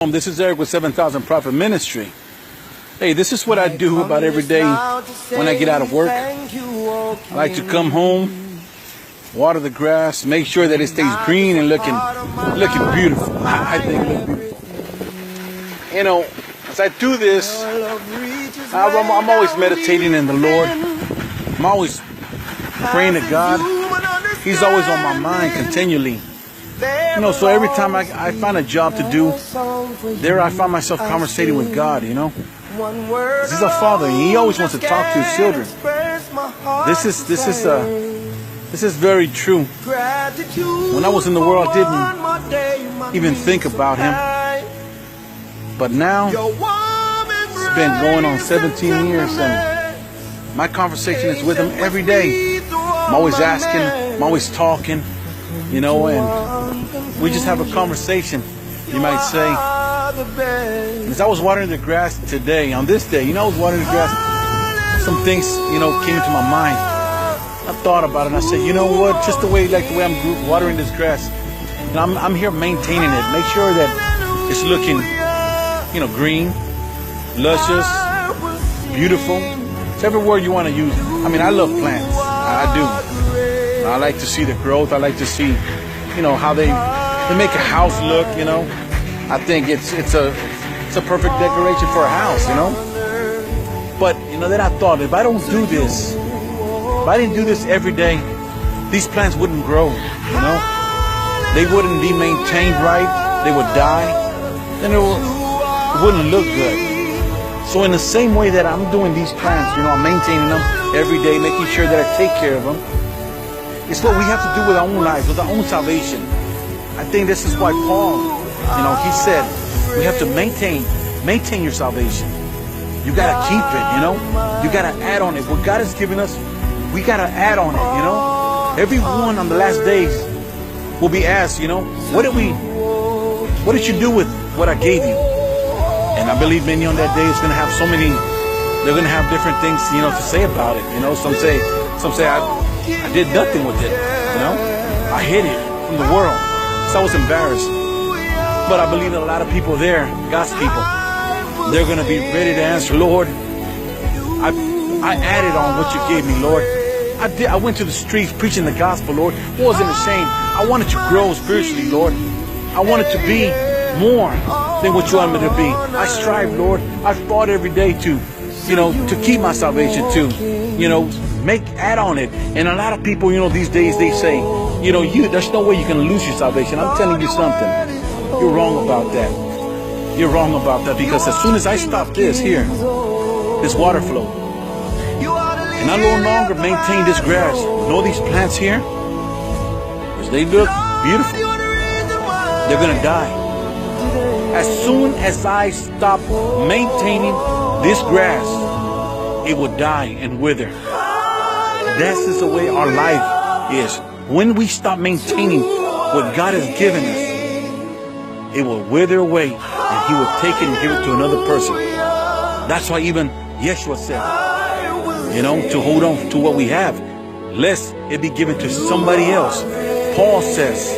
This is Eric with 7,000 Prophet Ministry. Hey, this is what I do about every day when I get out of work. I like to come home, water the grass, make sure that it stays green and looking beautiful. I think it looks beautiful. You know, as I do this, I'm always meditating in the Lord. I'm always praying to God. He's always on my mind continually. You know, so every time I find a job to do, there I find myself conversating with God, you know. He's a father, and he always wants to talk to his children. This is very true. When I was in the world, I didn't even think about him. But now, it's been going on 17 years, and my conversation is with him every day. I'm always asking, I'm always talking, you know, and we just have a conversation, you might say. As I was watering the grass today, on this day, you know, I was watering the grass, some things, you know, came into my mind. I thought about it and I said, you know what, just the way I'm watering this grass, and I'm here maintaining it, make sure that it's looking, you know, green, luscious, beautiful. It's every word you want to use. I mean, I love plants, I do. I like to see the growth, I like to see, you know, how they make a house look, you know. I think it's a perfect decoration for a house, you know. But, you know, then I thought, if I don't do this, if I didn't do this every day, these plants wouldn't grow, you know. They wouldn't be maintained right, they would die, then it wouldn't look good. So in the same way that I'm doing these plants, you know, I'm maintaining them every day, making sure that I take care of them, it's what we have to do with our own lives, with our own salvation. I think this is why Paul, you know, he said, we have to maintain your salvation. You gotta keep it, you know. You gotta add on it. What God has given us, we gotta add on it, you know. Everyone on the last days will be asked, you know, what did you do with what I gave you? And I believe many on that day is gonna have they're gonna have different things, you know, to say about it. You know, some say I did nothing with it, you know. I hid it from the world. So I was embarrassed. But I believe that a lot of people there, God's people, they're going to be ready to answer, Lord, I added on what you gave me, Lord. I went to the streets preaching the gospel, Lord. I wasn't ashamed. I wanted to grow spiritually, Lord. I wanted to be more than what you want me to be. I strive, Lord. I fought every day to, you know, to keep my salvation, to, you know, add on it. And a lot of people, you know, these days they say, you know, there's no way you can lose your salvation. I'm telling you something. You're wrong about that. You're wrong about that, because as soon as I stop this water flow, and I no longer maintain this grass, know these plants here, because they look beautiful, they're gonna die. As soon as I stop maintaining this grass, it will die and wither. This is the way our life is. When we stop maintaining what God has given us, it will wither away, and he will take it and give it to another person. That's why even Yeshua said, you know, to hold on to what we have, lest it be given to somebody else. Paul says,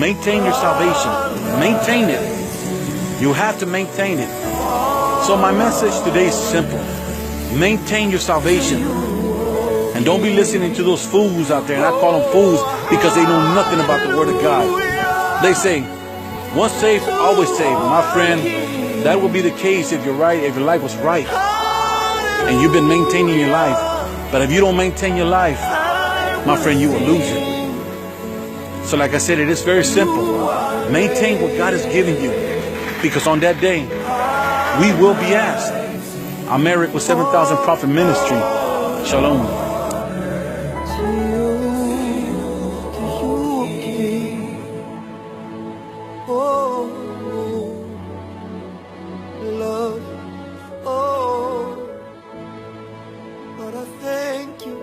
maintain your salvation. Maintain it. You have to maintain it. So my message today is simple. Maintain your salvation. And don't be listening to those fools out there. And I call them fools because they know nothing about the Word of God. They say, once saved, always saved. My friend, that will be the case if you're right, if your life was right. And you've been maintaining your life. But if you don't maintain your life, my friend, you will lose it. So like I said, it is very simple. Maintain what God has given you. Because on that day, we will be asked. I'm Eric with 7,000 Prophet Ministry. Shalom. Love, oh, Lord, I thank you.